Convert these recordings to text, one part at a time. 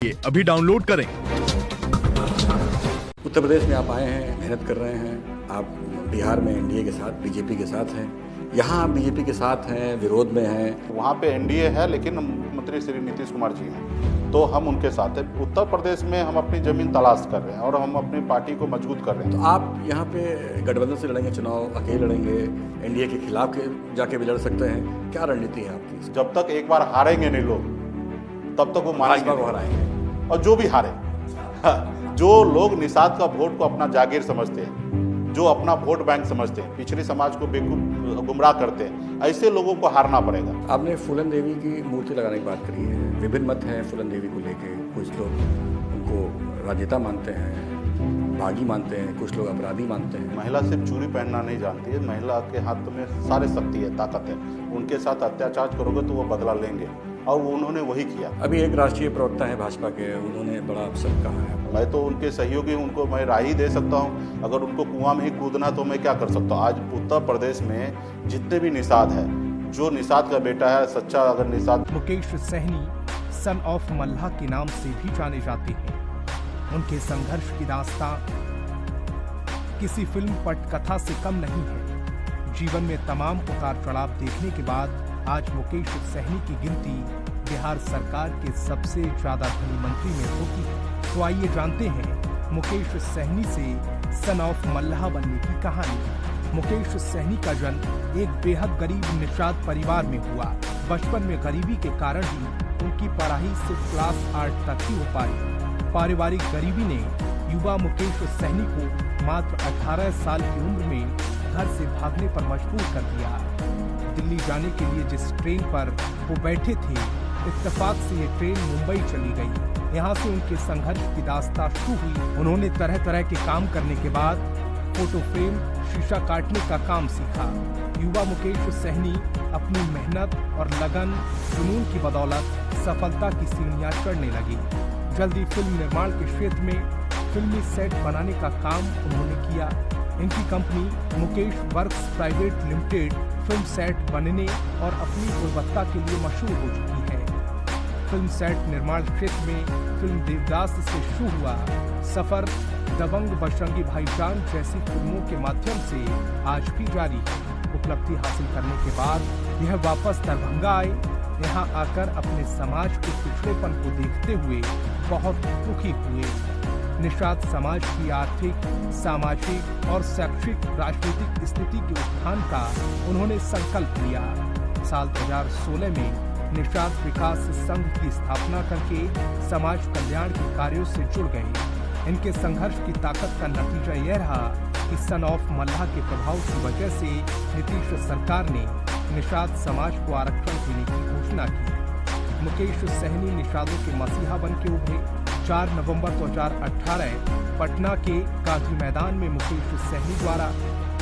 ये अभी डाउनलोड करें। उत्तर प्रदेश में आप आए हैं, मेहनत कर रहे हैं। आप बिहार में एनडीए के साथ, बीजेपी के साथ हैं। यहाँ आप बीजेपी के साथ हैं, विरोध में हैं। वहाँ पे एनडीए है लेकिन मुख्यमंत्री श्री नीतीश कुमार जी हैं, तो हम उनके साथ हैं। उत्तर प्रदेश में हम अपनी जमीन तलाश कर रहे हैं और हम अपनी पार्टी को मजबूत कर रहे हैं। तो आप यहाँ पे गठबंधन से लड़ेंगे चुनाव, अकेले लड़ेंगे, एनडीए के खिलाफ जाके भी लड़ सकते हैं? क्या रणनीति है आपकी? जब तक एक बार हारेंगे नहीं लोग, तब तक वो मानेंगे को हराएंगे। और जो भी हारे, जो लोग निषाद का वोट को अपना जागीर समझते हैं, जो अपना वोट बैंक समझते हैं, पिछड़े समाज को बेवकूफ गुमराह करते हैं, ऐसे लोगों को हारना पड़ेगा। आपने फूलन देवी की मूर्ति लगाने की बात करी है। विभिन्न मत हैं फूलन देवी को लेके। कुछ लोग उनको राजनेता मानते हैं, बागी मानते हैं, कुछ लोग अपराधी मानते हैं। महिला सिर्फ चूड़ी पहनना नहीं जानती है, महिला के हाथ में सारे शक्ति है, ताकत है। उनके साथ अत्याचार करोगे तो वो बदला लेंगे, और उन्होंने वही किया। अभी एक राष्ट्रीय प्रवक्ता है भाजपा के, उन्होंने बड़ा अपशब्द कहा है। मैं तो उनके सहयोगी, उनको मैं राय ही दे सकता हूं। अगर उनको कुआं में ही कूदना तो मैं क्या कर सकता हूं। आज उत्तर प्रदेश में जितने भी निषाद है, जो निषाद का बेटा है सच्चा, अगर निषाद मुकेश सहनी सन ऑफ मल्लाह के नाम से भी जाने जाते हैं। उनके संघर्ष की दास्तां किसी फिल्म पटकथा से कम नहीं है। जीवन में तमाम उतार चढ़ाव देखने के बाद आज मुकेश सहनी की गिनती बिहार सरकार के सबसे ज्यादा धनी मंत्री में होती है। तो आइए जानते हैं मुकेश सहनी से सन ऑफ मल्लाह बनने की कहानी। मुकेश सहनी का जन्म एक बेहद गरीब निषाद परिवार में हुआ। बचपन में गरीबी के कारण ही उनकी पढ़ाई सिर्फ क्लास 8 तक ही हो पाई। पारिवारिक गरीबी ने युवा मुकेश सहनी को मात्र 18 साल की उम्र में घर से भागने पर मजबूर कर दिया। दिल्ली जाने के लिए जिस ट्रेन पर वो बैठे थे, इत्तेफाक से ये ट्रेन मुंबई चली गई। यहाँ से उनके संघर्ष की दास्तां शुरू हुई। उन्होंने तरह तरह के काम करने के बाद फोटो फ्रेम, शीशा काटने का काम सीखा। युवा मुकेश सहनी अपनी मेहनत और लगन, जुनून की बदौलत सफलता की सीढ़ियां चढ़ने लगी। जल्दी फिल्म निर्माण के क्षेत्र में फिल्मी सेट बनाने का काम उन्होंने किया। इनकी company Mukesh works private limited film set बनने और अपनी गुणवत्ता के लिए मशहूर हो चुकी है। फिल्म सेट निर्माण क्षेत्र में फिल्म देवदास से शुरू हुआ सफर दबंग बजरंगी भाईजान जैसी फिल्मों के माध्यम से आज भी जारी है। उपलब्धि हासिल करने के बाद यह वापस दरभंगा आए। यहाँ आकर अपने समाज के पिछड़ेपन को देखते हुए बहुत दुखी हुए। निषाद समाज की आर्थिक, सामाजिक और शैक्षिक राजनीतिक स्थिति के उत्थान का उन्होंने संकल्प लिया। साल 2016 में निषाद विकास संघ की स्थापना करके समाज कल्याण के कार्यों से जुड़ गए। इनके संघर्ष की ताकत का नतीजा यह रहा कि सन ऑफ मल्लाह के प्रभाव की वजह से नीतीश सरकार ने निषाद समाज को आरक्षण देने की घोषणा की। मुकेश सहनी निषादों के मसीहा बन के उभरे। 4 नवंबर 2018 पटना के गांधी मैदान में मुकेश सहनी द्वारा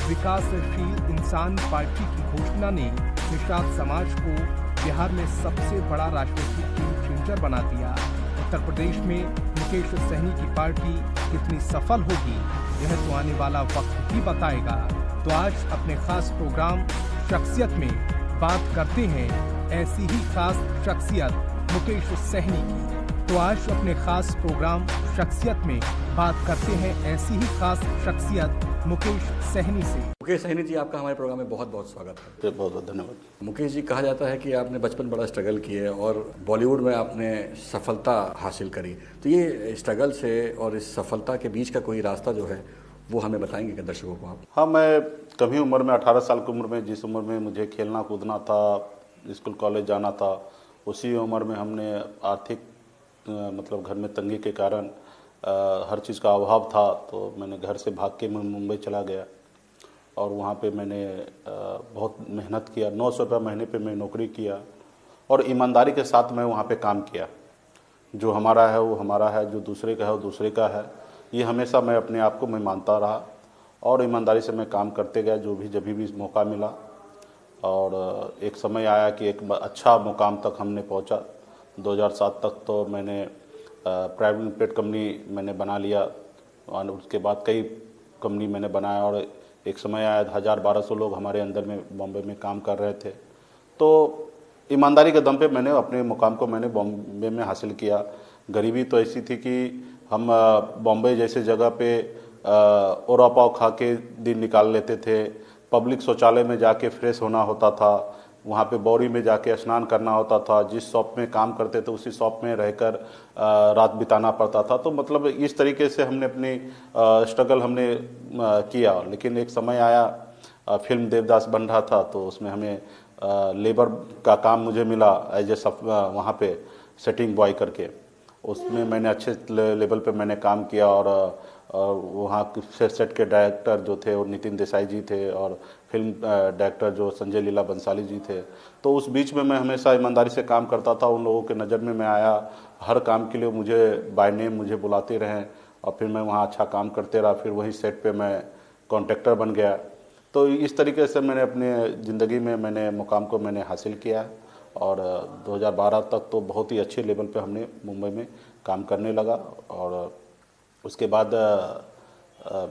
विकासशील इंसान पार्टी की घोषणा ने निषाद समाज को बिहार में सबसे बड़ा राजनीतिक गेम चेंजर बना दिया। उत्तर प्रदेश में मुकेश सहनी की पार्टी कितनी सफल होगी, यह तो आने वाला वक्त ही बताएगा। तो आज अपने खास प्रोग्राम शख्सियत में बात करते हैं ऐसी ही खास शख्सियत मुकेश सहनी की। तो आज अपने खास प्रोग्राम शख्सियत में बात करते हैं ऐसी ही खास शख्सियत मुकेश सहनी से। मुकेश सहनी जी, आपका हमारे प्रोग्राम में बहुत बहुत स्वागत है। बहुत बहुत धन्यवाद। मुकेश जी, कहा जाता है कि आपने बचपन बड़ा स्ट्रगल किए और बॉलीवुड में आपने सफलता हासिल करी। तो ये स्ट्रगल से और इस सफलता के बीच का कोई रास्ता जो है वो हमें बताएंगे क्या दर्शकों को आप? हाँ, मैं कभी उम्र में 18 साल की उम्र में, जिस उम्र में मुझे खेलना कूदना था, स्कूल कॉलेज जाना था, उसी उम्र में हमने आर्थिक मतलब घर में तंगी के कारण हर चीज़ का अभाव था, तो मैंने घर से भाग के मैं मुंबई चला गया और वहाँ पे मैंने बहुत मेहनत किया। 900 रुपये महीने पे मैं नौकरी किया और ईमानदारी के साथ मैं वहाँ पे काम किया। जो हमारा है वो हमारा है, जो दूसरे का है वो दूसरे का है, ये हमेशा मैं अपने आप को मैं मानता रहा और ईमानदारी से मैं काम करते गया जब भी मौका मिला। और एक समय आया कि एक अच्छा मुकाम तक हमने पहुँचा। 2007 तक तो मैंने प्राइवेट लिमिटेड कंपनी मैंने बना लिया और उसके बाद कई कंपनी मैंने बनाया और एक समय आया 1000-1200 लोग हमारे अंदर में बॉम्बे में काम कर रहे थे। तो ईमानदारी के दम पे मैंने अपने मुकाम को मैंने बॉम्बे में हासिल किया। गरीबी तो ऐसी थी कि हम बॉम्बे जैसे जगह पे ओरा पाव खा के दिन निकाल लेते थे। पब्लिक शौचालय में जाके फ्रेश होना होता था, वहाँ पे बौरी में जाके स्नान करना होता था, जिस शॉप में काम करते थे उसी शॉप में रहकर रात बिताना पड़ता था। तो मतलब इस तरीके से हमने अपनी स्ट्रगल हमने किया। लेकिन एक समय आया, फिल्म देवदास बन रहा था, तो उसमें हमें लेबर का काम मुझे मिला एज ए वहाँ पे सेटिंग बॉय करके। उसमें मैंने अच्छे लेवल पे मैंने काम किया और वहाँ के सेट के डायरेक्टर जो थे वो नितिन देसाई जी थे और फिल्म डायरेक्टर जो संजय लीला बंसाली जी थे। तो उस बीच में मैं हमेशा ईमानदारी से काम करता था। उन लोगों के नज़र में मैं आया, हर काम के लिए मुझे बाय नेम मुझे बुलाते रहे और फिर मैं वहाँ अच्छा काम करते रहा। फिर वही सेट पे मैं कॉन्ट्रैक्टर बन गया। तो इस तरीके से मैंने अपने ज़िंदगी में मैंने मुकाम को मैंने हासिल किया और 2012 तक तो बहुत ही अच्छे लेवल पे हमने मुंबई में काम करने लगा। और उसके बाद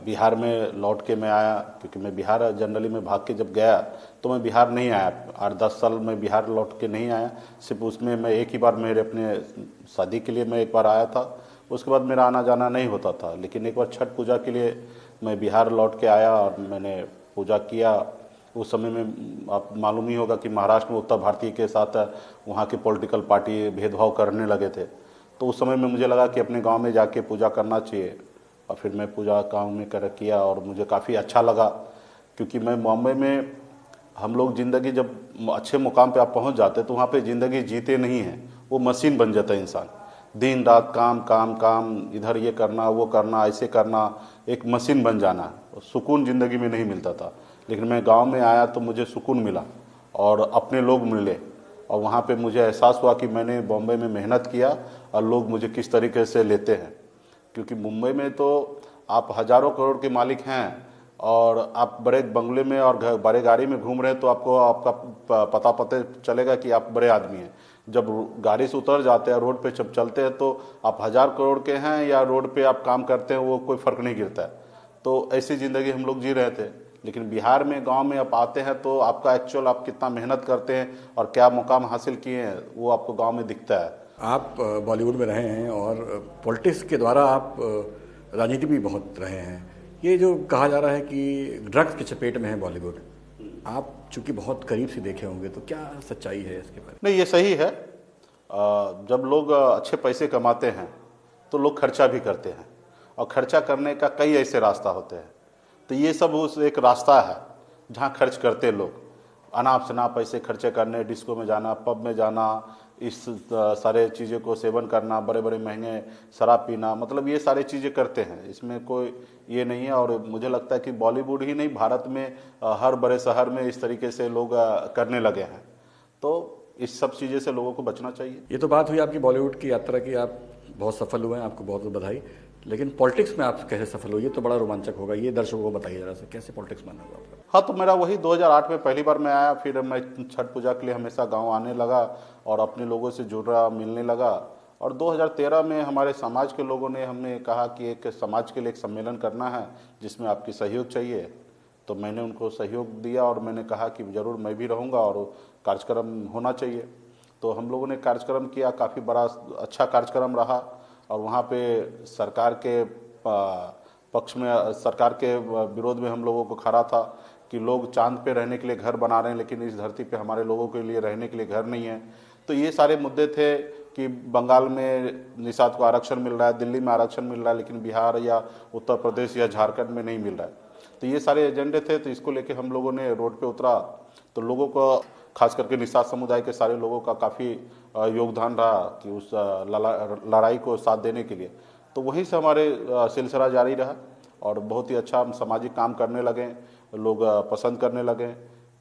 बिहार में लौट के मैं आया, क्योंकि मैं बिहार जनरली में भाग के जब गया तो मैं बिहार नहीं आया। 8-10 साल में बिहार लौट के नहीं आया। सिर्फ उसमें मैं एक ही बार मेरे अपने शादी के लिए मैं एक बार आया था। उसके बाद मेरा आना जाना नहीं होता था। लेकिन एक बार छठ पूजा के लिए मैं बिहार लौट के आया और मैंने पूजा किया। उस समय में आप मालूम ही होगा कि महाराष्ट्र में उत्तर भारतीय के साथ वहाँ की पॉलिटिकल पार्टी भेदभाव करने लगे थे। तो उस समय में मुझे लगा कि अपने गांव में जाके पूजा करना चाहिए और फिर मैं पूजा गांव में किया और मुझे काफ़ी अच्छा लगा। क्योंकि मैं बॉम्बे में हम लोग ज़िंदगी जब अच्छे मुकाम पे आप पहुंच जाते तो वहाँ पे ज़िंदगी जीते नहीं हैं, वो मशीन बन जाता है इंसान। दिन रात काम काम काम, इधर ये करना वो करना ऐसे करना, एक मशीन बन जाना। सुकून ज़िंदगी में नहीं मिलता था। लेकिन मैं गांव में आया तो मुझे सुकून मिला और अपने लोग मिले और वहाँ पे मुझे एहसास हुआ कि मैंने बॉम्बे में मेहनत किया और लोग मुझे किस तरीके से लेते हैं। क्योंकि मुंबई में तो आप हज़ारों करोड़ के मालिक हैं और आप बड़े बंगले में और बड़े गाड़ी में घूम रहे हैं तो आपको आपका पता चलेगा कि आप बड़े आदमी हैं। जब गाड़ी से उतर जाते हैं, रोड पे जब चलते हैं तो आप 1000 करोड़ के हैं या रोड पे आप काम करते हैं, वो कोई फ़र्क नहीं गिरता है। तो ऐसी ज़िंदगी हम लोग जी रहे थे। लेकिन बिहार में गांव में आप आते हैं तो आपका एक्चुअल आप कितना मेहनत करते हैं और क्या मुकाम हासिल किए हैं वो आपको गांव में दिखता है। आप बॉलीवुड में रहे हैं और पॉलिटिक्स के द्वारा आप राजनीति भी बहुत रहे हैं। ये जो कहा जा रहा है कि ड्रग्स की चपेट में है बॉलीवुड, आप चूंकि बहुत करीब से देखे होंगे तो क्या सच्चाई है इसके बारे में? नहीं, ये सही है। जब लोग अच्छे पैसे कमाते हैं तो लोग खर्चा भी करते हैं और खर्चा करने का कई ऐसे रास्ता होते हैं। तो ये सब उस एक रास्ता है जहाँ खर्च करते लोग, अनाप शनाप पैसे खर्चे करने, डिस्को में जाना, पब में जाना, इस सारे चीज़ों को सेवन करना, बड़े बड़े महंगे शराब पीना, मतलब ये सारी चीज़ें करते हैं। इसमें कोई ये नहीं है। और मुझे लगता है कि बॉलीवुड ही नहीं, भारत में हर बड़े शहर में इस तरीके से लोग करने लगे हैं। तो इस सब चीज़ें से लोगों को बचना चाहिए। ये तो बात हुई आपकी बॉलीवुड की यात्रा की, आप बहुत सफल हुए हैं, आपको बहुत बहुत बधाई। लेकिन पॉलिटिक्स में आप कैसे सफल हुए, ये तो बड़ा रोमांचक होगा, ये दर्शकों को बताइए जरा से, कैसे पॉलिटिक्स में हुआ आपका? हाँ, तो मेरा वही 2008 में पहली बार मैं आया। फिर मैं छठ पूजा के लिए हमेशा गांव आने लगा और अपने लोगों से जुड़ा मिलने लगा। और 2013 में हमारे समाज के लोगों ने हमने कहा कि एक समाज के लिए एक सम्मेलन करना है जिसमें आपकी सहयोग चाहिए। तो मैंने उनको सहयोग दिया और मैंने कहा कि ज़रूर मैं भी रहूँगा और कार्यक्रम होना चाहिए। तो हम लोगों ने कार्यक्रम किया, काफ़ी बड़ा अच्छा कार्यक्रम रहा। और वहाँ पे सरकार के पक्ष में, सरकार के विरोध में हम लोगों को खड़ा था कि लोग चांद पे रहने के लिए घर बना रहे हैं लेकिन इस धरती पे हमारे लोगों के लिए रहने के लिए घर नहीं है। तो ये सारे मुद्दे थे कि बंगाल में निषाद को आरक्षण मिल रहा है, दिल्ली में आरक्षण मिल रहा है, लेकिन बिहार या उत्तर प्रदेश या झारखंड में नहीं मिल रहा है। तो ये सारे एजेंडे थे। तो इसको लेके हम लोगों ने रोड पे उतरा। तो लोगों को, खास करके निषाद समुदाय के सारे लोगों का काफ़ी योगदान रहा कि उस लड़ाई को साथ देने के लिए। तो वहीं से हमारे सिलसिला जारी रहा और बहुत ही अच्छा हम सामाजिक काम करने लगे, लोग पसंद करने लगे।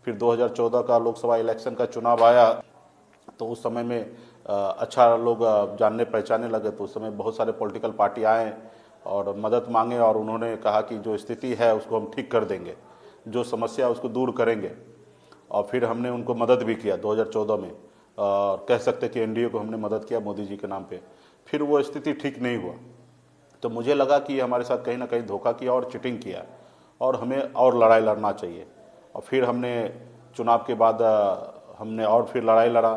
फिर 2014 का लोकसभा इलेक्शन का चुनाव आया तो उस समय में अच्छा लोग जानने पहचानने लगे। तो उस समय बहुत सारे पॉलिटिकल पार्टी आए और मदद मांगे और उन्होंने कहा कि जो स्थिति है उसको हम ठीक कर देंगे, जो समस्या उसको दूर करेंगे। और फिर हमने उनको मदद भी किया 2014 में। कह सकते कि एनडीए को हमने मदद किया मोदी जी के नाम पे। फिर वो स्थिति ठीक नहीं हुआ तो मुझे लगा कि हमारे साथ कहीं ना कहीं धोखा किया और चिटिंग किया और हमें और लड़ाई लड़ना चाहिए। और फिर हमने चुनाव के बाद हमने और फिर लड़ाई लड़ा।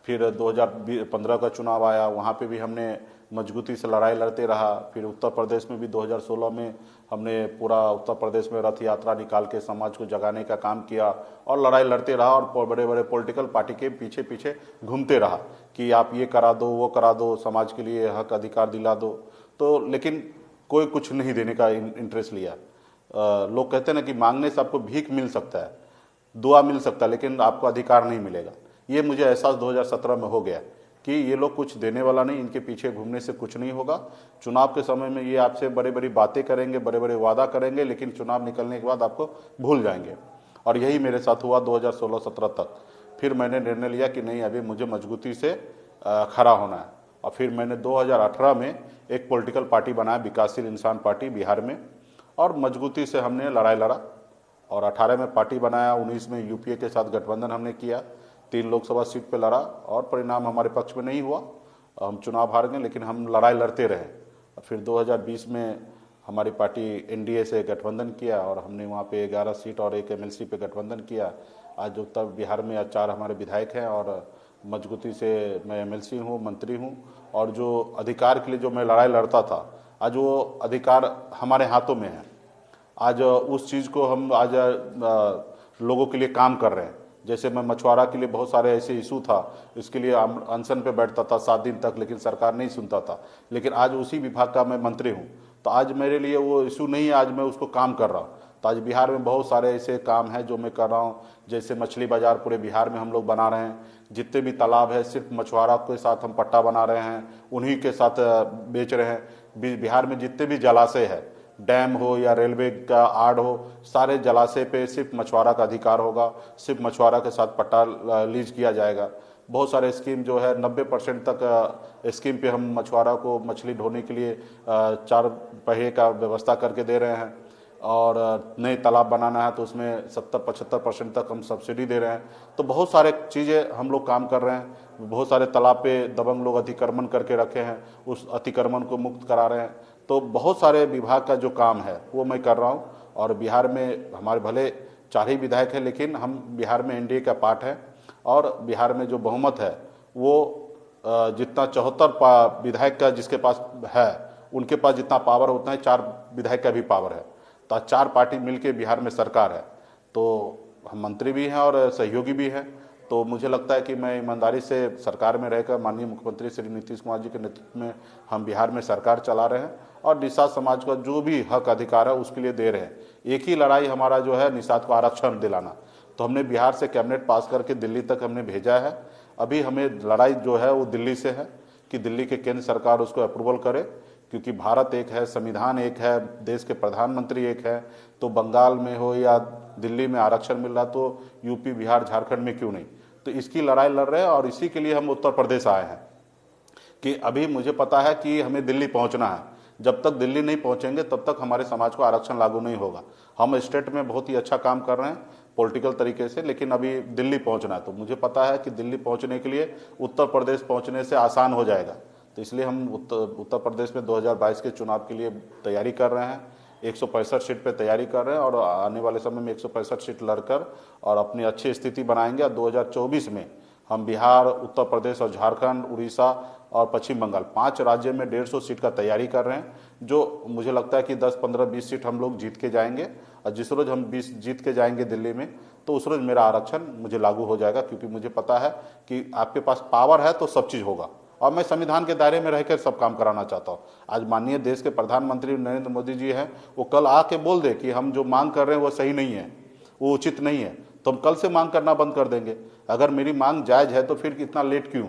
फिर 2015 का चुनाव आया, वहाँ पे भी हमने मजबूती से लड़ाई लड़ते रहा। फिर उत्तर प्रदेश में भी 2016 में हमने पूरा उत्तर प्रदेश में रथ यात्रा निकाल के समाज को जगाने का काम किया और लड़ाई लड़ते रहा और बड़े बड़े पॉलिटिकल पार्टी के पीछे पीछे घूमते रहा कि आप ये करा दो, वो करा दो, समाज के लिए हक अधिकार दिला दो। तो लेकिन कोई कुछ नहीं देने का इंटरेस्ट लिया। लोग कहते हैं ना कि मांगने से आपको भीख मिल सकता है, दुआ मिल सकता है, लेकिन आपको अधिकार नहीं मिलेगा। ये मुझे एहसास 2017 में हो गया कि ये लोग कुछ देने वाला नहीं, इनके पीछे घूमने से कुछ नहीं होगा। चुनाव के समय में ये आपसे बड़ी बड़ी बातें करेंगे, बड़े बड़े वादा करेंगे, लेकिन चुनाव निकलने के बाद आपको भूल जाएंगे। और यही मेरे साथ हुआ 2016-17 तक। फिर मैंने निर्णय लिया कि नहीं, अभी मुझे मजबूती से खड़ा होना है। और फिर मैंने 2018 में एक पॉलिटिकल पार्टी बनाया, विकासशील इंसान पार्टी, बिहार में, और मजबूती से हमने लड़ाई लड़ा और 18 में पार्टी बनाया। 19 में यूपीए के साथ गठबंधन हमने किया, 3 लोकसभा सीट पे लड़ा और परिणाम हमारे पक्ष में नहीं हुआ, हम चुनाव हार गए, लेकिन हम लड़ाई लड़ते रहे। और फिर 2020 में हमारी पार्टी एनडीए से गठबंधन किया और हमने वहाँ पे 11 सीट और 1 एमएलसी पे गठबंधन किया। आज उत्तर बिहार में 4 हमारे विधायक हैं और मजबूती से मैं एमएलसी हूँ, मंत्री हूँ। और जो अधिकार के लिए जो मैं लड़ाई लड़ता था, आज वो अधिकार हमारे हाथों में है। आज उस चीज़ को हम आज लोगों के लिए काम कर रहे हैं। जैसे मैं मछुआरा के लिए बहुत सारे ऐसे इशू था, इसके लिए अनशन पे बैठता था 7 दिन तक, लेकिन सरकार नहीं सुनता था। लेकिन आज उसी विभाग का मैं मंत्री हूँ, तो आज मेरे लिए वो इशू नहीं है, आज मैं उसको काम कर रहा हूँ। तो आज बिहार में बहुत सारे ऐसे काम हैं जो मैं कर रहा हूँ। जैसे मछली बाजार पूरे बिहार में हम लोग बना रहे हैं। जितने भी तालाब है, सिर्फ मछुआरा के साथ हम पट्टा बना रहे हैं, उन्हीं के साथ बेच रहे हैं। बिहार में जितने भी जलाशय है, डैम हो या रेलवे का आड़ हो, सारे जलाशय पे सिर्फ मछुआरा का अधिकार होगा, सिर्फ मछुआरा के साथ पट्टा लीज किया जाएगा। बहुत सारे स्कीम जो है 90% तक स्कीम पे हम मछुआरा को मछली ढोने के लिए 4 पहिए का व्यवस्था करके दे रहे हैं। और नए तालाब बनाना है तो उसमें 70-75% तक हम सब्सिडी दे रहे हैं। तो बहुत सारे चीज़ें हम लोग काम कर रहे हैं। बहुत सारे तालाब पे दबंग लोग अतिक्रमण करके रखे हैं, उस अतिक्रमण को मुक्त करा रहे हैं। तो बहुत सारे विभाग का जो काम है वो मैं कर रहा हूँ। और बिहार में हमारे भले 4 ही विधायक हैं, लेकिन हम बिहार में एनडीए का पार्ट है और बिहार में जो बहुमत है वो जितना 74 विधायक का जिसके पास है, उनके पास जितना पावर होता है 4 विधायक का भी पावर है। तो 4 पार्टी मिलके बिहार में सरकार है, तो हम मंत्री भी हैं और सहयोगी भी हैं। तो मुझे लगता है कि मैं ईमानदारी से सरकार में रहकर माननीय मुख्यमंत्री श्री नीतीश कुमार जी के नेतृत्व में हम बिहार में सरकार चला रहे हैं और निषाद समाज का जो भी हक अधिकार है उसके लिए दे रहे हैं। एक ही लड़ाई हमारा जो है निषाद को आरक्षण दिलाना। तो हमने बिहार से कैबिनेट पास करके दिल्ली तक हमने भेजा है। अभी हमें लड़ाई जो है वो दिल्ली से है कि दिल्ली के केंद्र सरकार उसको अप्रूवल करे, क्योंकि भारत एक है, संविधान एक है, देश के प्रधानमंत्री एक है। तो बंगाल में हो या दिल्ली में आरक्षण मिल रहा तो यूपी, बिहार, झारखंड में क्यों नहीं। तो इसकी लड़ाई लड़ रहे हैं और इसी के लिए हम उत्तर प्रदेश आए हैं कि अभी मुझे पता है कि हमें दिल्ली पहुंचना है। जब तक दिल्ली नहीं पहुंचेंगे तब तक हमारे समाज को आरक्षण लागू नहीं होगा। हम स्टेट में बहुत ही अच्छा काम कर रहे हैं पॉलिटिकल तरीके से, लेकिन अभी दिल्ली पहुंचना है। तो मुझे पता है कि दिल्ली पहुंचने के लिए उत्तर प्रदेश पहुंचने से आसान हो जाएगा। तो इसलिए हम उत्तर प्रदेश में 2022 के चुनाव के लिए तैयारी कर रहे हैं। 165 सीट पे तैयारी कर रहे हैं और आने वाले समय में 165 सीट लड़कर और अपनी अच्छी स्थिति बनाएंगे। 2024 में हम बिहार, उत्तर प्रदेश और झारखंड, उड़ीसा और पश्चिम बंगाल 5 राज्य में 150 सीट का तैयारी कर रहे हैं, जो मुझे लगता है कि 10, 15, 20 सीट हम लोग जीत के जाएंगे। और जिस रोज़ हम 20 जीत के जाएंगे दिल्ली में, तो उस रोज़ मेरा आरक्षण मुझे लागू हो जाएगा, क्योंकि मुझे पता है कि आपके पास पावर है तो सब चीज़ होगा। और मैं संविधान के दायरे में रहकर सब काम कराना चाहता हूँ। आज माननीय देश के प्रधानमंत्री नरेंद्र मोदी जी हैं, वो कल आके बोल दे कि हम जो मांग कर रहे हैं वो सही नहीं है, वो उचित नहीं है, तो हम कल से मांग करना बंद कर देंगे। अगर मेरी मांग जायज़ है तो फिर इतना लेट क्यों।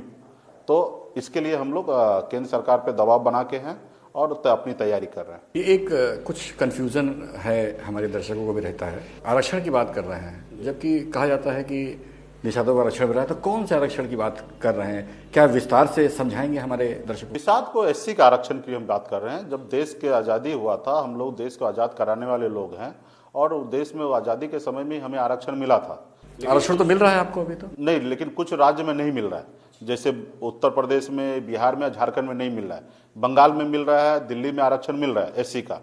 तो इसके लिए हम लोग केंद्र सरकार पे दबाव बना के हैं और अपनी तैयारी कर रहे हैं। ये एक कुछ कन्फ्यूज़न है, हमारे दर्शकों को भी रहता है। आरक्षण की बात कर रहे हैं, जबकि कहा जाता है कि निषादों का आरक्षण मिल रहा है, तो कौन से आरक्षण की बात कर रहे हैं? क्या विस्तार से समझाएंगे हमारे दर्शकों? निषाद को एससी का आरक्षण की हम बात कर रहे हैं। जब देश की आज़ादी हुआ था, हम लोग देश को आज़ाद कराने वाले लोग हैं और देश में आज़ादी के समय में हमें आरक्षण मिला था। आरक्षण तो मिल रहा है आपको अभी तो? नहीं, लेकिन कुछ राज्य में नहीं मिल रहा है। जैसे उत्तर प्रदेश में, बिहार में, झारखंड में नहीं मिल रहा है। बंगाल में मिल रहा है, दिल्ली में आरक्षण मिल रहा है एससी का।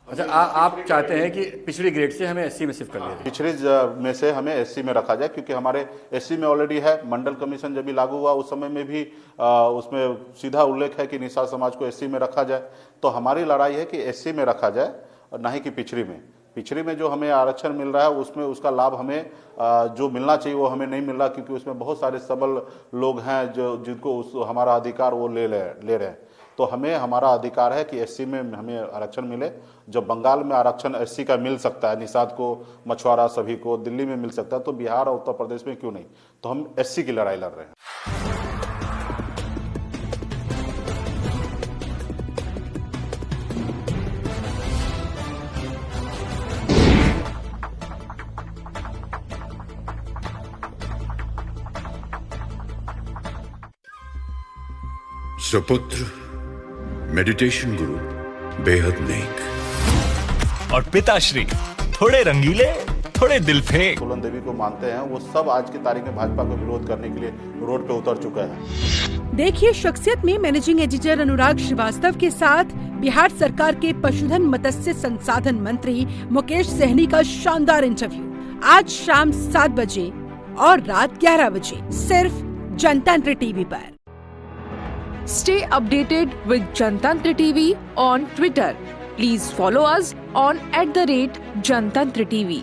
अच्छा, आप चाहते हैं कि पिछड़ी ग्रेड से हमें एससी में शिफ्ट कर दिया जाए? पिछड़ी में से हमें एससी में रखा जाए, क्योंकि हमारे एससी में ऑलरेडी है। मंडल कमीशन जब भी लागू हुआ उस समय में भी उसमें सीधा उल्लेख है कि निषाद समाज को एससी में रखा जाए। तो हमारी लड़ाई है कि एससी में रखा जाए और ना ही कि पिछड़ी में। पिछड़ी में जो हमें आरक्षण मिल रहा है उसमें उसका लाभ हमें जो मिलना चाहिए वो हमें नहीं मिल रहा, क्योंकि उसमें बहुत सारे सबल लोग हैं जो जिनको हमारा अधिकार वो ले रहे हैं। तो हमें हमारा अधिकार है कि एससी में हमें आरक्षण मिले। जब बंगाल में आरक्षण एससी का मिल सकता है, निषाद को, मछुआरा सभी को, दिल्ली में मिल सकता है, तो बिहार और उत्तर प्रदेश में क्यों नहीं? तो हम एससी की लड़ाई लड़ रहे हैं। सुपुत्र मेडिटेशन गुरु बेहद नेक और पिताश्री थोड़े रंगीले, थोड़े दिलफेक। फूलन देवी को मानते हैं, वो सब आज की तारीख में भाजपा को विरोध करने के लिए रोड पे उतर चुका है। देखिए शख्सियत में मैनेजिंग एडिटर अनुराग श्रीवास्तव के साथ बिहार सरकार के पशुधन मत्स्य संसाधन मंत्री मुकेश सहनी का शानदार इंटरव्यू आज शाम 7 बजे और रात 11 बजे सिर्फ जनतंत्र टीवी पर। Stay updated with Jantantra TV on Twitter. Please follow us on @Jantantra TV.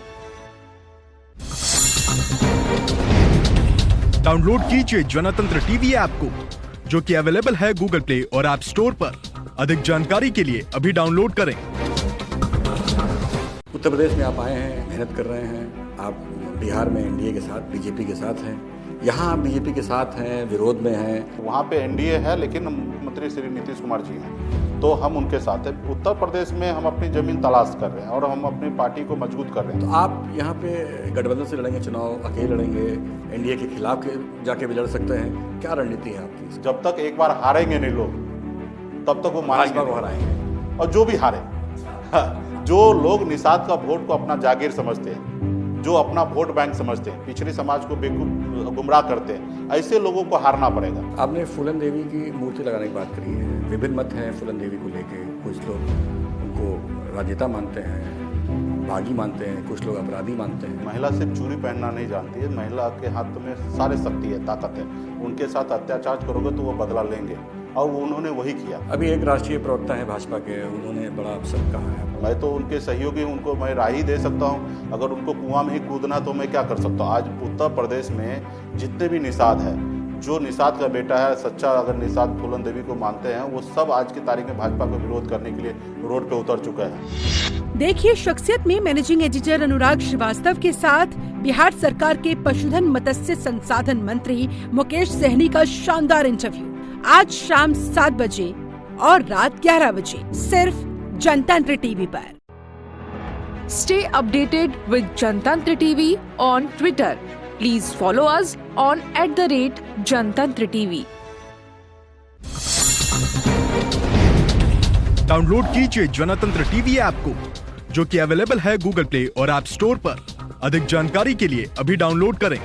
Download कीजिए जनतंत्र टीवी ऐप को, जो कि अवेलेबल है गूगल प्ले और ऐप स्टोर पर। अधिक जानकारी के लिए अभी डाउनलोड करें। उत्तर प्रदेश में आप आए हैं, मेहनत कर रहे हैं। आप बिहार में एनडीए के साथ, बीजेपी के साथ हैं। यहाँ आप बीजेपी के साथ हैं, विरोध में हैं। वहाँ पे एनडीए है, लेकिन मुख्यमंत्री श्री नीतीश कुमार जी हैं, तो हम उनके साथ हैं। उत्तर प्रदेश में हम अपनी जमीन तलाश कर रहे हैं और हम अपनी पार्टी को मजबूत कर रहे हैं। तो आप यहाँ पे गठबंधन से लड़ेंगे चुनाव, अकेले लड़ेंगे, एनडीए के खिलाफ जाके भी लड़ सकते हैं? क्या रणनीति है आपकी? जब तक एक बार हारेंगे नहीं लोग, तब तक वो भाजपा को हराएंगे। और जो भी हारे, जो लोग निषाद का वोट को अपना जागीर समझते हैं, जो अपना वोट बैंक समझते हैं, पिछड़ी समाज को बेवकूफ गुमराह करते हैं, ऐसे लोगों को हारना पड़ेगा। आपने फूलन देवी की मूर्ति लगाने की बात करी है। विभिन्न मत हैं फूलन देवी को लेके। कुछ लोग उनको राजनेता मानते हैं, बागी मानते हैं, कुछ लोग अपराधी मानते हैं। महिला सिर्फ चूड़ी पहनना नहीं जानती है, महिला के हाथ में सारे शक्ति है, ताकत है। उनके साथ अत्याचार करोगे तो वो बदला लेंगे, और उन्होंने वही किया। अभी एक राष्ट्रीय प्रवक्ता है भाजपा के, उन्होंने बड़ा अपशब्द कहा है। मैं तो उनके सहयोगी, उनको मैं राय ही दे सकता हूं। अगर उनको कुआं में ही कूदना तो मैं क्या कर सकता हूं? आज उत्तर प्रदेश में जितने भी निषाद है, जो निषाद का बेटा है सच्चा, अगर निषाद फूलन देवी को मानते हैं, वो सब आज की तारीख में भाजपा को विरोध करने के लिए रोड पे उतर चुका है। देखिए शख्सियत में मैनेजिंग एडिटर अनुराग श्रीवास्तव के साथ बिहार सरकार के पशुधन मत्स्य संसाधन मंत्री मुकेश सहनी का शानदार इंटरव्यू आज शाम 7 बजे और रात 11 बजे सिर्फ जनतंत्र टीवी पर। Stay updated with Jantantra TV on Twitter. Please follow us on @Jantantra TV. Download कीजिए जनतंत्र टीवी ऐप को, जो कि अवेलेबल है गूगल प्ले और ऐप स्टोर पर। अधिक जानकारी के लिए अभी डाउनलोड करें।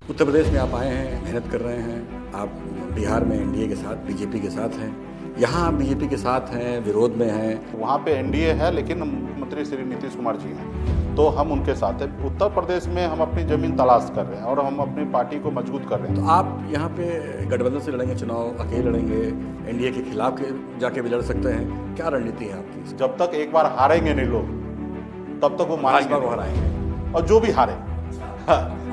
उत्तर प्रदेश में आप आए हैं, मेहनत कर रहे हैं। आप बिहार में एनडीए के साथ, बीजेपी के साथ हैं। यहाँ आप बीजेपी के साथ हैं, विरोध में हैं। वहाँ पे एनडीए है, लेकिन मुख्यमंत्री श्री नीतीश कुमार जी हैं, तो हम उनके साथ हैं। उत्तर प्रदेश में हम अपनी जमीन तलाश कर रहे हैं और हम अपनी पार्टी को मजबूत कर रहे हैं। तो आप यहाँ पे गठबंधन से लड़ेंगे चुनाव, अकेले लड़ेंगे, एनडीए के खिलाफ जाके भी लड़ सकते हैं? क्या रणनीति है आपकी? जब तक एक बार हारेंगे नहीं लोग, तब तक वो भाजपा को हराएंगे। और जो भी हारे,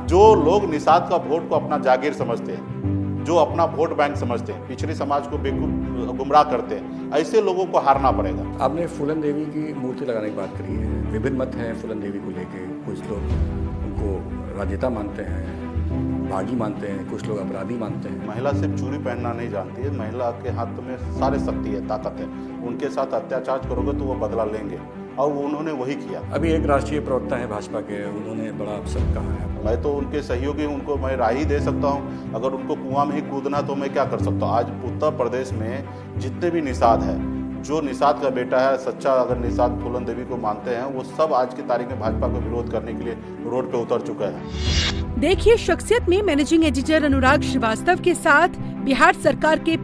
जो लोग निषाद का वोट को अपना जागीर समझते हैं, जो अपना वोट बैंक समझते हैं, पिछड़ी समाज को बेवकूफ गुमराह करते हैं, ऐसे लोगों को हारना पड़ेगा। आपने फूलन देवी की मूर्ति लगाने की बात करी है। विभिन्न मत हैं फूलन देवी को लेके। कुछ लोग उनको राजनेता मानते हैं, बागी मानते हैं, कुछ लोग अपराधी मानते हैं। महिला सिर्फ चूड़ी पहनना नहीं जानती है, महिला के हाथ में सारे शक्ति है, ताकत है। उनके साथ अत्याचार करोगे तो वो बदला लेंगे, और उन्होंने वही किया। अभी एक राष्ट्रीय प्रवक्ता है भाजपा के, उन्होंने बड़ा अपशब्द कहा है। मैं तो उनके सहयोगी, उनको मैं राय ही दे सकता हूं। अगर उनको कुआं में ही कूदना तो मैं क्या कर सकता हूं? आज उत्तर प्रदेश में जितने भी निषाद है, जो निषाद का बेटा है सच्चा, अगर निषाद फूलन देवी को मानते हैं, वो सब आज की तारीख में भाजपा को विरोध करने के लिए रोड पे उतर चुका है। देखिए शख्सियत में मैनेजिंग एडिटर अनुराग श्रीवास्तव के साथ बिहार सरकार के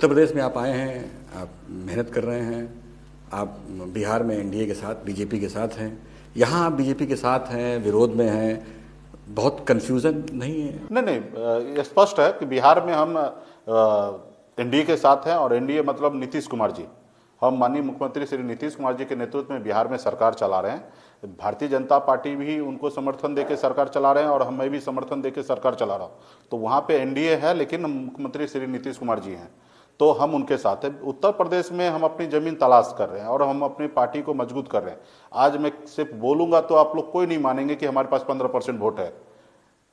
उत्तर प्रदेश में आप आए हैं, आप मेहनत कर रहे हैं, आप बिहार में एनडीए के साथ, बीजेपी के साथ हैं, यहाँ आप बीजेपी के साथ हैं, विरोध में हैं, बहुत कन्फ्यूज़न नहीं है? नहीं, ये स्पष्ट है कि बिहार में हम एनडीए के साथ हैं और एनडीए मतलब नीतीश कुमार जी। हम माननीय मुख्यमंत्री श्री नीतीश कुमार जी के नेतृत्व में बिहार में सरकार चला रहे हैं। भारतीय जनता पार्टी भी उनको समर्थन देकर सरकार चला रहे हैं और मैं भी समर्थन देकर सरकार चला रहा हूँ। तो वहाँ पे एनडीए है, लेकिन मुख्यमंत्री श्री नीतीश कुमार जी हैं, तो हम उनके साथ हैं। उत्तर प्रदेश में हम अपनी जमीन तलाश कर रहे हैं और हम अपनी पार्टी को मजबूत कर रहे हैं। आज मैं सिर्फ बोलूंगा तो आप लोग कोई नहीं मानेंगे कि हमारे पास 15% वोट है।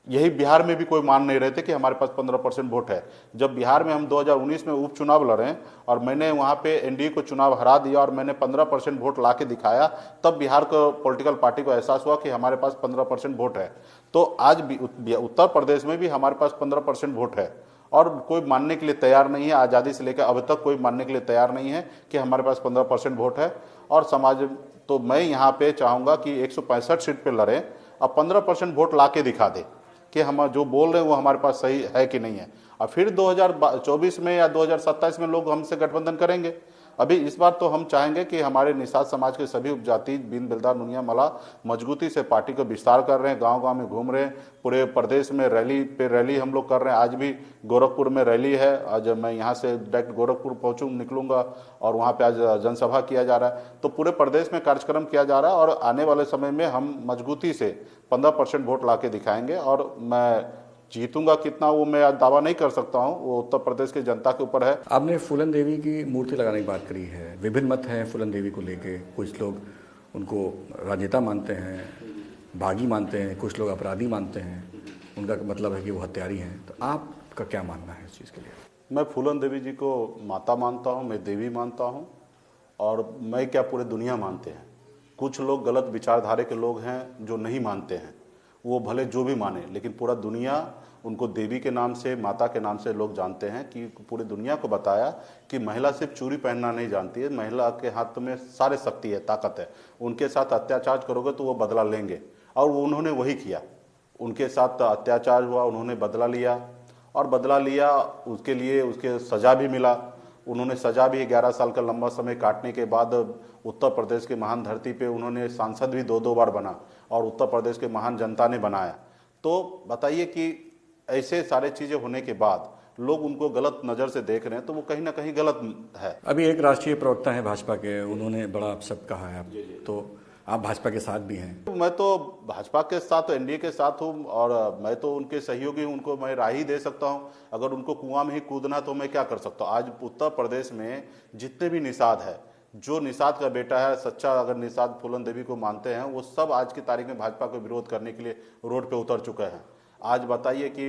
यही बिहार में भी कोई मान नहीं रहे थे कि हमारे पास 15% वोट है। जब बिहार में हम 2019 में उपचुनाव लड़े और मैंने वहाँ पे एनडीए को चुनाव हरा दिया और मैंने 15% वोट ला के दिखाया, तब बिहार को पॉलिटिकल पार्टी को एहसास हुआ कि हमारे पास 15% वोट है। तो आज उत्तर प्रदेश में भी हमारे पास 15% वोट है और कोई मानने के लिए तैयार नहीं है। आज़ादी से लेकर अब तक कोई मानने के लिए तैयार नहीं है कि हमारे पास 15% वोट है। और समाज, तो मैं यहाँ पे चाहूँगा कि 165 सीट पे लड़ें और 15% वोट ला के दिखा दे कि हम जो बोल रहे हैं वो हमारे पास सही है कि नहीं है। और फिर 2024 में या 2027 में लोग हमसे गठबंधन करेंगे। अभी इस बार तो हम चाहेंगे कि हमारे निषाद समाज के सभी उपजाति बीन बिल्दार नुनिया मला मजबूती से पार्टी को विस्तार कर रहे हैं, गांव-गांव में घूम रहे हैं, पूरे प्रदेश में रैली हम लोग कर रहे हैं। आज भी गोरखपुर में रैली है। आज मैं यहाँ से डायरेक्ट गोरखपुर निकलूंगा और वहाँ पे आज जनसभा किया जा रहा है। तो पूरे प्रदेश में कार्यक्रम किया जा रहा है और आने वाले समय में हम मजबूती से 15% वोट ला के दिखाएंगे। और मैं जीतूंगा कितना वो मैं दावा नहीं कर सकता हूँ, वो उत्तर प्रदेश की जनता के ऊपर है। आपने फूलन देवी की मूर्ति लगाने की बात करी है। विभिन्न मत हैं फूलन देवी को लेके। कुछ लोग उनको राजनेता मानते हैं, बागी मानते हैं, कुछ लोग अपराधी मानते हैं। उनका मतलब है कि वो हत्यारी हैं। तो आपका क्या मानना है इस चीज़ के लिए? मैं फूलन देवी जी को माता मानता हूँ, मैं देवी मानता हूँ, और मैं क्या पूरे दुनिया मानते हैं। कुछ लोग गलत विचारधारा के लोग हैं जो नहीं मानते हैं, वो भले जो भी माने, लेकिन पूरा दुनिया उनको देवी के नाम से, माता के नाम से लोग जानते हैं। कि पूरी दुनिया को बताया कि महिला सिर्फ चूड़ी पहनना नहीं जानती है, महिला के हाथ में सारे शक्ति है, ताकत है। उनके साथ अत्याचार करोगे तो वो बदला लेंगे, और वो उन्होंने वही किया। उनके साथ अत्याचार हुआ, उन्होंने बदला लिया, और बदला लिया उसके लिए उसके सज़ा भी मिला। उन्होंने सज़ा भी 11 साल का लंबा समय काटने के बाद उत्तर प्रदेश के महान धरती पे उन्होंने सांसद भी 2-2 बार बना और उत्तर प्रदेश के महान जनता ने बनाया। तो बताइए कि ऐसे सारे चीज़ें होने के बाद लोग उनको गलत नज़र से देख रहे हैं, तो वो कहीं ना कहीं गलत है। अभी एक राष्ट्रीय प्रवक्ता है भाजपा के, उन्होंने बड़ा अपशब्द कहा है। तो आप भाजपा के साथ भी हैं? मैं तो भाजपा के साथ, तो एनडीए के साथ हूँ, और मैं तो उनके सहयोगी हूँ। उनको मैं राह ही दे सकता हूँ। अगर उनको कुआं में ही कूदना तो मैं क्या कर सकता हूँ। आज उत्तर प्रदेश में जितने भी निषाद है, जो निषाद का बेटा है सच्चा, अगर निषाद फूलन देवी को मानते हैं, वो सब आज की तारीख में भाजपा को विरोध करने के लिए रोड पे उतर चुके हैं। आज बताइए कि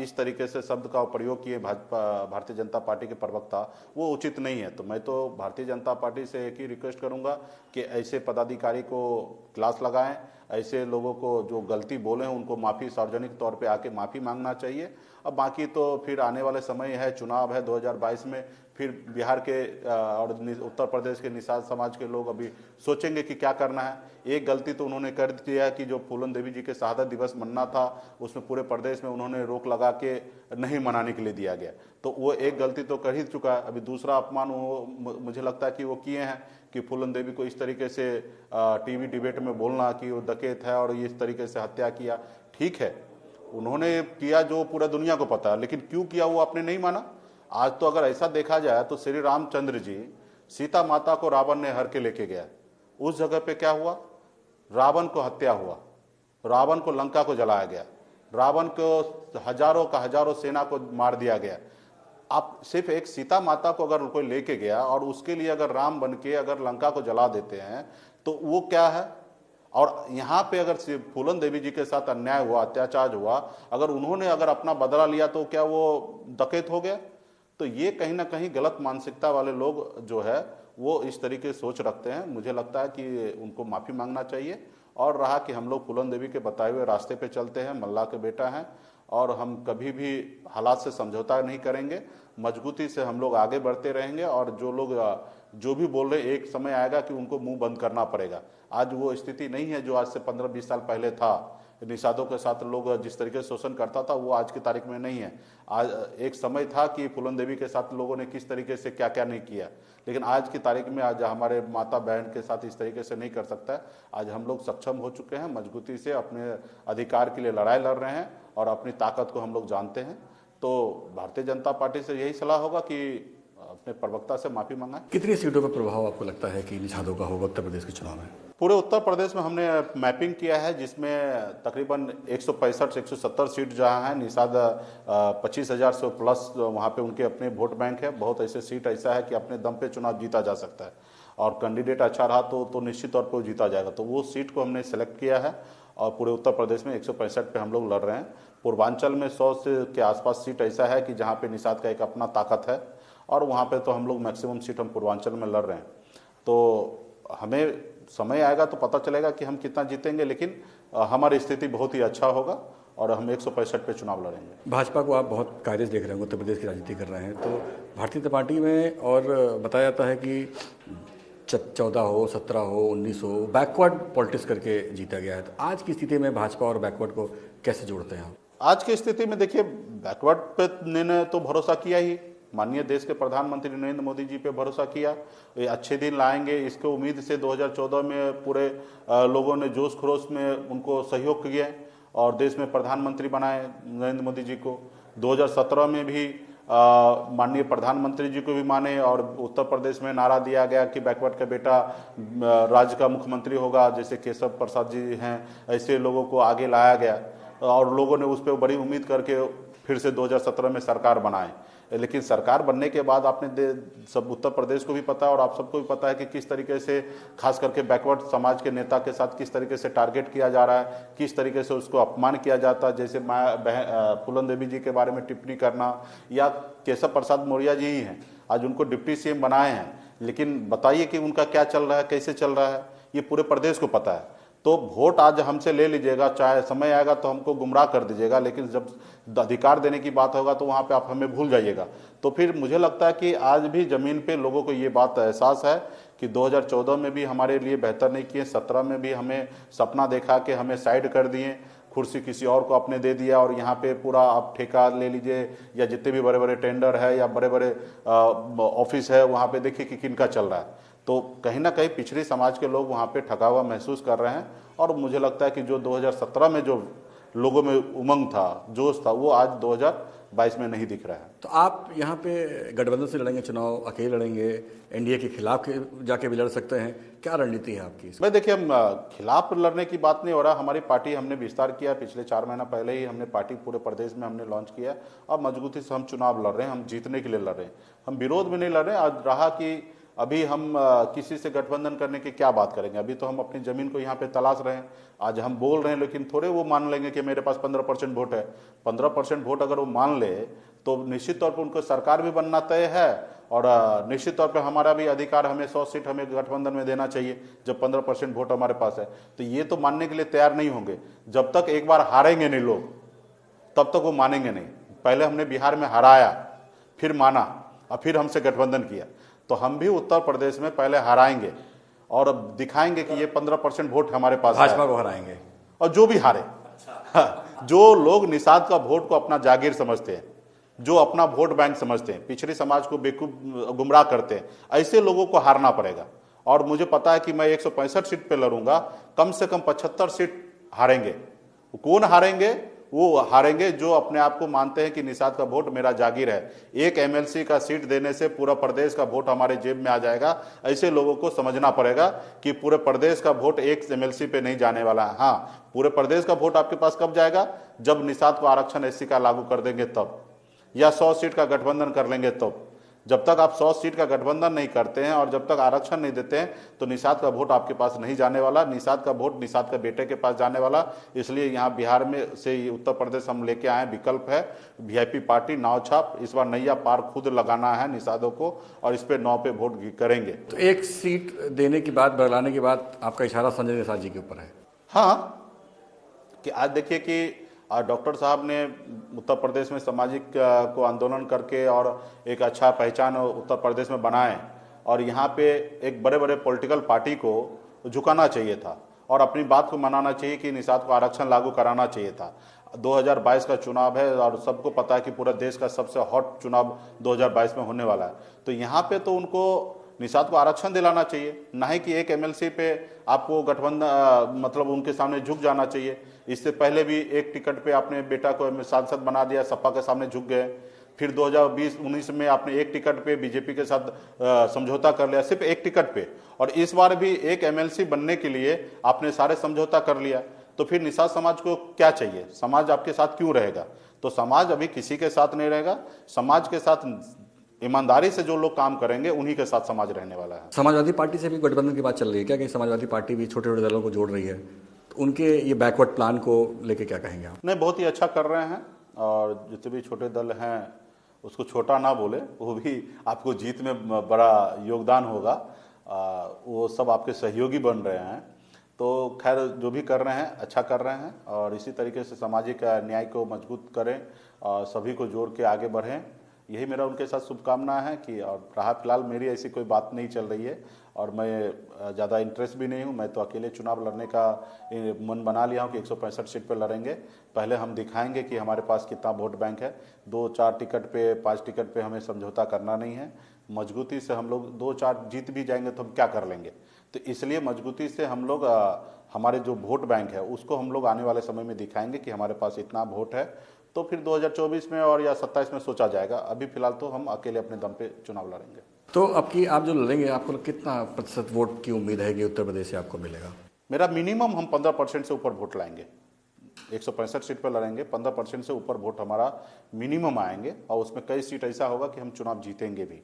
इस तरीके से शब्द का प्रयोग किए भारतीय जनता पार्टी के प्रवक्ता, वो उचित नहीं है। तो मैं तो भारतीय जनता पार्टी से एक ही रिक्वेस्ट करूंगा कि ऐसे पदाधिकारी को क्लास लगाएं, ऐसे लोगों को जो गलती बोले हैं उनको माफ़ी, सार्वजनिक तौर पे आके माफ़ी मांगना चाहिए। अब बाकी तो फिर आने वाले समय है, चुनाव है 2022 में, फिर बिहार के और उत्तर प्रदेश के निषाद समाज के लोग अभी सोचेंगे कि क्या करना है। एक गलती तो उन्होंने कर दिया है कि जो फूलन देवी जी के शहादत दिवस मनाना था, उसमें पूरे प्रदेश में उन्होंने रोक लगा के नहीं मनाने के लिए दिया गया। तो वो एक गलती तो कर ही चुका है। अभी दूसरा अपमान वो मुझे लगता है कि वो किए हैं कि फूलन देवी को इस तरीके से टीवी डिबेट में बोलना कि वो डकैत है और इस तरीके से हत्या किया। ठीक है, उन्होंने किया जो पूरा दुनिया को पता है, लेकिन क्यों किया वो आपने नहीं माना। आज तो अगर ऐसा देखा जाए तो श्री रामचंद्र जी, सीता माता को रावण ने हर के लेके गया, उस जगह पे क्या हुआ, रावण को हत्या हुआ, रावण को लंका को जलाया गया, रावण को हजारों सेना को मार दिया गया। आप सिर्फ एक सीता माता को अगर कोई लेके गया और उसके लिए अगर राम बन के अगर लंका को जला देते हैं तो वो क्या है। और यहाँ पे अगर फूलन देवी जी के साथ अन्याय हुआ, अत्याचार हुआ, अगर उन्होंने अगर अपना बदला लिया तो क्या वो डकैत हो गया। तो ये कहीं ना कहीं गलत मानसिकता वाले लोग जो है वो इस तरीके सोच रखते हैं। मुझे लगता है कि उनको माफ़ी मांगना चाहिए। और रहा कि हम लोग फूलन देवी के बताए हुए रास्ते पे चलते हैं, मल्लाह के बेटा हैं, और हम कभी भी हालात से समझौता नहीं करेंगे। मजबूती से हम लोग आगे बढ़ते रहेंगे, और जो लोग जो भी बोल रहे, एक समय आएगा कि उनको मुंह बंद करना पड़ेगा। आज वो स्थिति नहीं है जो आज से 15-20 साल पहले था निषादों के साथ लोग जिस तरीके से शोषण करता था वो आज की तारीख में नहीं है। आज एक समय था कि फूलन देवी के साथ लोगों ने किस तरीके से क्या क्या नहीं किया, लेकिन आज की तारीख में आज हमारे माता बहन के साथ इस तरीके से नहीं कर सकता है। आज हम लोग सक्षम हो चुके हैं, मजबूती से अपने अधिकार के लिए लड़ाई लड़ रहे हैं और अपनी ताकत को हम लोग जानते हैं। तो भारतीय जनता पार्टी से यही सलाह होगा कि अपने प्रवक्ता से माफी मांगाएं। कितनी सीटों पर प्रभाव आपको लगता है कि निषादों का होगा उत्तर प्रदेश के चुनाव में? पूरे उत्तर प्रदेश में हमने मैपिंग किया है, जिसमें तकरीबन 165 से 170 सीट जहां है, निषाद 25,000 से प्लस वहां पे उनके अपने वोट बैंक है। बहुत ऐसे सीट ऐसा है कि अपने दम पे चुनाव जीता जा सकता है और कैंडिडेट अच्छा रहा तो निश्चित तौर पर वो जीता जाएगा। तो वो सीट को हमने सेलेक्ट किया है और पूरे उत्तर प्रदेश में 165 पे हम लोग लड़ रहे हैं। पूर्वांचल में 100 से के आसपास सीट ऐसा है कि जहाँ पे निषाद का एक अपना ताकत है और वहाँ पे तो हम लोग मैक्सिमम सीट हम पूर्वांचल में लड़ रहे हैं। तो हमें समय आएगा तो पता चलेगा कि हम कितना जीतेंगे, लेकिन हमारी स्थिति बहुत ही अच्छा होगा और हम 165 पे चुनाव लड़ेंगे। भाजपा को आप बहुत कायदे देख रहे हैं, उत्तर प्रदेश की राजनीति कर रहे हैं, तो भारतीय जनता पार्टी में और बताया जाता है कि 14 हो, 17 हो, 19 हो, बैकवर्ड पॉलिटिक्स करके जीता गया है। तो आज की स्थिति में भाजपा और बैकवर्ड को कैसे जोड़ते हैं आप? आज की स्थिति में देखिए, बैकवर्ड पे ने तो भरोसा किया ही, माननीय देश के प्रधानमंत्री नरेंद्र मोदी जी पे भरोसा किया, ये अच्छे दिन लाएंगे, इसके उम्मीद से 2014 में पूरे लोगों ने जोश खरोश में उनको सहयोग किया और देश में प्रधानमंत्री बनाए नरेंद्र मोदी जी को। 2017 में भी माननीय प्रधानमंत्री जी को भी माने और उत्तर प्रदेश में नारा दिया गया कि बैकवर्ड का बेटा राज्य का मुख्यमंत्री होगा, जैसे केशव प्रसाद जी हैं, ऐसे लोगों को आगे लाया गया और लोगों ने उस पर बड़ी उम्मीद करके फिर से 2017 में सरकार बनाए। लेकिन सरकार बनने के बाद आपने सब उत्तर प्रदेश को भी पता है और आप सबको भी पता है कि किस तरीके से खास करके बैकवर्ड समाज के नेता के साथ किस तरीके से टारगेट किया जा रहा है, किस तरीके से उसको अपमान किया जाता है। जैसे फूलन देवी जी के बारे में टिप्पणी करना, या केशव प्रसाद मौर्य जी ही हैं, आज उनको डिप्टी सीएम बनाए हैं, लेकिन बताइए कि उनका क्या चल रहा है, कैसे चल रहा है, ये पूरे प्रदेश को पता है। तो वोट आज हमसे ले लीजिएगा, चाहे समय आएगा तो हमको गुमराह कर दीजिएगा, लेकिन जब अधिकार देने की बात होगा तो वहाँ पे आप हमें भूल जाइएगा। तो फिर मुझे लगता है कि आज भी ज़मीन पे लोगों को ये बात एहसास है कि 2014 में भी हमारे लिए बेहतर नहीं किए, 17 में भी हमें सपना देखा कि हमें साइड कर दिए, कुर्सी किसी और को आपने दे दिया और यहाँ पे पूरा आप ठेका ले लीजिए, या जितने भी बड़े बड़े टेंडर है या बड़े बड़े ऑफिस है वहाँ पे देखिए कि किनका चल रहा है। तो कहीं ना कहीं पिछड़ी समाज के लोग वहाँ पे ठगा हुआ महसूस कर रहे हैं और मुझे लगता है कि जो 2017 में जो लोगों में उमंग था, जोश था, वो आज 2022 में नहीं दिख रहा है। तो आप यहाँ पे गठबंधन से लड़ेंगे चुनाव, अकेले लड़ेंगे, एनडीए के खिलाफ जाके भी लड़ सकते हैं, क्या रणनीति है आपकी? मैं देखिए, हम खिलाफ लड़ने की बात नहीं हो रहा। हमारी पार्टी हमने विस्तार किया, पिछले 4 महीना पहले ही हमने पार्टी पूरे प्रदेश में हमने लॉन्च किया और मजबूती से हम चुनाव लड़ रहे हैं, हम जीतने के लिए लड़ रहे हैं, हम विरोध में नहीं लड़ रहे हैं। आज रहा कि अभी हम किसी से गठबंधन करने की क्या बात करेंगे, अभी तो हम अपनी ज़मीन को यहाँ पे तलाश रहे हैं। आज हम बोल रहे हैं लेकिन थोड़े वो मान लेंगे कि मेरे पास 15% वोट है। 15% वोट अगर वो मान ले तो निश्चित तौर पर उनको सरकार भी बनना तय है और निश्चित तौर पर हमारा भी अधिकार, हमें 100 सीट हमें गठबंधन में देना चाहिए जब 15% वोट हमारे पास है। तो ये तो मानने के लिए तैयार नहीं होंगे। जब तक एक बार हारेंगे नहीं लोग तब तक वो मानेंगे नहीं। पहले हमने बिहार में हराया, फिर माना और फिर हमसे गठबंधन किया। तो हम भी उत्तर प्रदेश में पहले हराएंगे और अब दिखाएंगे कि ये 15% वोट हमारे पास है। भाजपा को हराएंगे और जो भी हारे, जो लोग निषाद का वोट को अपना जागीर समझते हैं, जो अपना वोट बैंक समझते हैं, पिछड़ी समाज को बेवकूफ गुमराह करते हैं, ऐसे लोगों को हारना पड़ेगा। और मुझे पता है कि मैं 165 सीट पे लड़ूंगा, कम से कम 75 सीट हारेंगे। कौन हारेंगे? वो हारेंगे जो अपने आप को मानते हैं कि निषाद का वोट मेरा जागीर है। एक एमएलसी का सीट देने से पूरा प्रदेश का वोट हमारे जेब में आ जाएगा। ऐसे लोगों को समझना पड़ेगा कि पूरे प्रदेश का वोट एक एमएलसी पे नहीं जाने वाला है। हाँ, पूरे प्रदेश का वोट आपके पास कब जाएगा? जब निषाद को आरक्षण एससी का लागू कर देंगे तब, या 100 सीट का गठबंधन कर लेंगे तब। जब तक आप 100 सीट का गठबंधन नहीं करते हैं और जब तक आरक्षण नहीं देते हैं तो निषाद का वोट आपके पास नहीं जाने वाला। निषाद का वोट निषाद के बेटे के पास जाने वाला। इसलिए यहाँ बिहार में से उत्तर प्रदेश हम लेके आए, विकल्प है वीआईपी पार्टी, नाव छाप। इस बार नैया पार खुद लगाना है निषादों को और इस पे 9 पे वोट करेंगे। तो एक सीट देने की बात, बदलाने की बात, आपका इशारा संजय निषाद जी के ऊपर है? हाँ, कि आज देखिए कि डॉक्टर साहब ने उत्तर प्रदेश में सामाजिक को आंदोलन करके और एक अच्छा पहचान उत्तर प्रदेश में बनाए और यहाँ पे एक बड़े बड़े पॉलिटिकल पार्टी को झुकाना चाहिए था और अपनी बात को मनाना चाहिए कि निषाद को आरक्षण लागू कराना चाहिए था। 2022 का चुनाव है और सबको पता है कि पूरा देश का सबसे हॉट चुनाव 2022 में होने वाला है। तो यहाँ पे तो उनको निषाद को आरक्षण दिलाना चाहिए, ना ही कि एक एमएलसी पे आपको गठबंधन मतलब उनके सामने झुक जाना चाहिए। इससे पहले भी एक टिकट पे आपने बेटा को सांसद बना दिया, सपा के सामने झुक गए। फिर 2020-19 में आपने एक टिकट पे बीजेपी के साथ समझौता कर लिया, सिर्फ एक टिकट पे, और इस बार भी एक एमएलसी बनने के लिए आपने सारे समझौता कर लिया। तो फिर निषाद समाज को क्या चाहिए? समाज आपके साथ क्यों रहेगा? तो समाज अभी किसी के साथ नहीं रहेगा। समाज के साथ ईमानदारी से जो लोग काम करेंगे उन्हीं के साथ समाज रहने वाला है। समाजवादी पार्टी से भी गठबंधन की बात चल रही है क्या, कि समाजवादी पार्टी भी छोटे छोटे दलों को जोड़ रही है, तो उनके ये बैकवर्ड प्लान को लेके क्या कहेंगे आप? नहीं, बहुत ही अच्छा कर रहे हैं, और जितने भी छोटे दल हैं उसको छोटा ना बोले, वो भी आपको जीत में बड़ा योगदान होगा। वो सब आपके सहयोगी बन रहे हैं। तो खैर, जो भी कर रहे हैं अच्छा कर रहे हैं, और इसी तरीके से सामाजिक न्याय को मजबूत करें और सभी को जोड़ के आगे बढ़ें, यही मेरा उनके साथ शुभकामना है। कि और रहा फिलहाल मेरी ऐसी कोई बात नहीं चल रही है, और मैं ज़्यादा इंटरेस्ट भी नहीं हूँ। मैं तो अकेले चुनाव लड़ने का मन बना लिया हूँ कि 165 सीट पर लड़ेंगे। पहले हम दिखाएंगे कि हमारे पास कितना वोट बैंक है। 2-4 टिकट पे, 5 टिकट पे हमें समझौता करना नहीं है। मजबूती से हम लोग 2-4 जीत भी जाएंगे तो हम क्या कर लेंगे। तो इसलिए मजबूती से हम लोग हमारे जो वोट बैंक है उसको हम लोग आने वाले समय में दिखाएंगे कि हमारे पास इतना वोट है। तो फिर 2024 में और या 27 में सोचा जाएगा। अभी फिलहाल तो हम अकेले अपने दम पे चुनाव लड़ेंगे। तो आप जो लड़ेंगे, आपको कितना प्रतिशत वोट की उम्मीद है कि उत्तर प्रदेश से आपको मिलेगा? मेरा मिनिमम हम 15% से ऊपर वोट लाएंगे। 165 सीट पर लड़ेंगे, 15% से ऊपर वोट हमारा मिनिमम आएंगे, और उसमें कई सीट ऐसा होगा कि हम चुनाव जीतेंगे भी।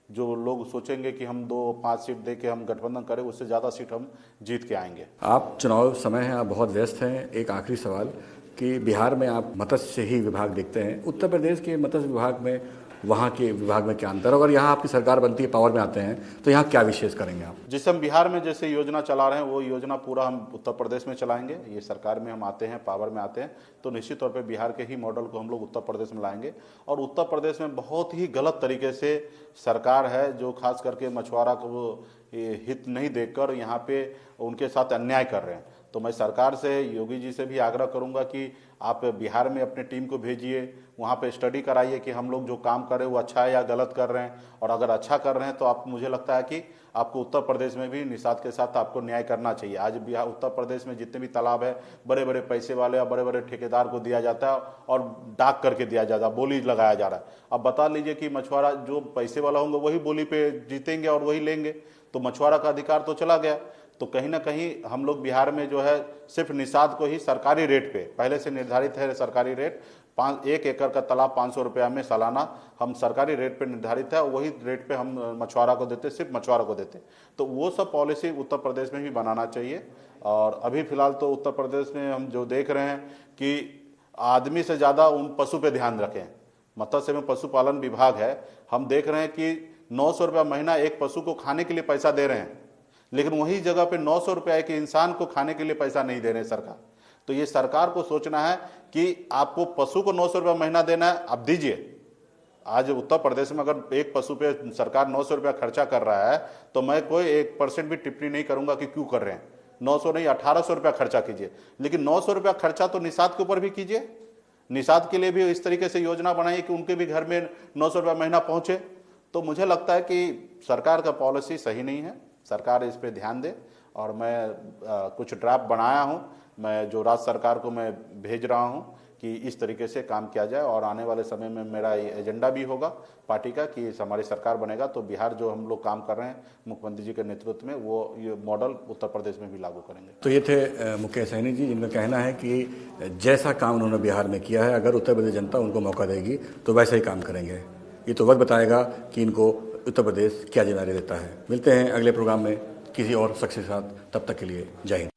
जो लोग सोचेंगे कि हम 2-5 सीट दे के हम गठबंधन करें, उससे ज़्यादा सीट हम जीत के आएंगे। आप चुनाव समय है, आप बहुत व्यस्त हैं। एक आखिरी सवाल कि बिहार में आप मत्स्य ही विभाग देखते हैं, उत्तर प्रदेश के मत्स्य विभाग में वहाँ के विभाग में क्या अंतर है? अगर यहाँ आपकी सरकार बनती है, पावर में आते हैं, तो यहाँ क्या विशेष करेंगे आप? जिस हम बिहार में जैसे योजना चला रहे हैं वो योजना पूरा हम उत्तर प्रदेश में चलाएंगे। ये सरकार में हम आते हैं, पावर में आते हैं, तो निश्चित तौर पे बिहार के ही मॉडल को हम लोग उत्तर प्रदेश में लाएंगे। और उत्तर प्रदेश में बहुत ही गलत तरीके से सरकार है, जो खास करके मछुआरा को हित नहीं देखकर यहाँ पे उनके साथ अन्याय कर रहे हैं। तो मैं सरकार से, योगी जी से भी आग्रह करूंगा कि आप बिहार में अपने टीम को भेजिए, वहाँ पे स्टडी कराइए कि हम लोग जो काम कर रहे हैं वो अच्छा है या गलत कर रहे हैं। और अगर अच्छा कर रहे हैं तो मुझे लगता है कि आपको उत्तर प्रदेश में भी निषाद के साथ आपको न्याय करना चाहिए। आज बिहार, उत्तर प्रदेश में जितने भी तालाब है, बड़े बड़े पैसे वाले और बड़े बड़े ठेकेदार को दिया जाता है और डाक करके दिया जाता है, बोली लगाया जा रहा है। अब बता लीजिए कि मछुआरा जो पैसे वाला होंगे वही बोली पे जीतेंगे और वही लेंगे, तो मछुआरा का अधिकार तो चला गया। तो कहीं ना कहीं हम लोग बिहार में जो है सिर्फ निषाद को ही सरकारी रेट पे, पहले से निर्धारित है सरकारी रेट, 1 एकड़ का तालाब 500 रुपया में सालाना हम सरकारी रेट पे निर्धारित है, वही रेट पे हम मछुआरा को देते, सिर्फ मछुआरा को देते। तो वो सब पॉलिसी उत्तर प्रदेश में भी बनाना चाहिए। और अभी फिलहाल तो उत्तर प्रदेश में हम जो देख रहे हैं कि आदमी से ज़्यादा उन पशु पे ध्यान रखें। मत्स्य एवं पशुपालन विभाग है, हम देख रहे हैं कि 900 रुपया महीना एक पशु को खाने के लिए पैसा दे रहे हैं, लेकिन वही जगह पे 900 रुपया एक इंसान को खाने के लिए पैसा नहीं दे रहे सरकार। तो ये सरकार को सोचना है कि आपको पशु को 900 रुपया महीना देना है, आप दीजिए। आज उत्तर प्रदेश में अगर एक पशु पे सरकार 900 रुपया खर्चा कर रहा है, तो मैं कोई 1% भी टिप्पणी नहीं करूंगा कि क्यों कर रहे हैं। 900 नहीं, 1800 रुपया खर्चा कीजिए, लेकिन 900 रुपया खर्चा तो निषाद के ऊपर भी कीजिए। निषाद के लिए भी इस तरीके से योजना बनाइए कि उनके भी घर में 900 रुपया महीना पहुंचे। तो मुझे लगता है कि सरकार का पॉलिसी सही नहीं है, सरकार इस पे ध्यान दे। और मैं कुछ ड्राफ्ट बनाया हूं, मैं जो राज्य सरकार को मैं भेज रहा हूं कि इस तरीके से काम किया जाए। और आने वाले समय में मेरा एजेंडा भी होगा पार्टी का कि हमारी सरकार बनेगा तो बिहार जो हम लोग काम कर रहे हैं मुख्यमंत्री जी के नेतृत्व में, वो ये मॉडल उत्तर प्रदेश में भी लागू करेंगे। तो ये थे मुकेश सहनी जी, जिनका कहना है कि जैसा काम उन्होंने बिहार में किया है, अगर उत्तर प्रदेश जनता उनको मौका देगी तो वैसा ही काम करेंगे। ये तो वक्त बताएगा कि इनको उत्तर प्रदेश क्या जिम्मेदारी देता है। मिलते हैं अगले प्रोग्राम में किसी और शख्स के साथ, तब तक के लिए जय हिंद।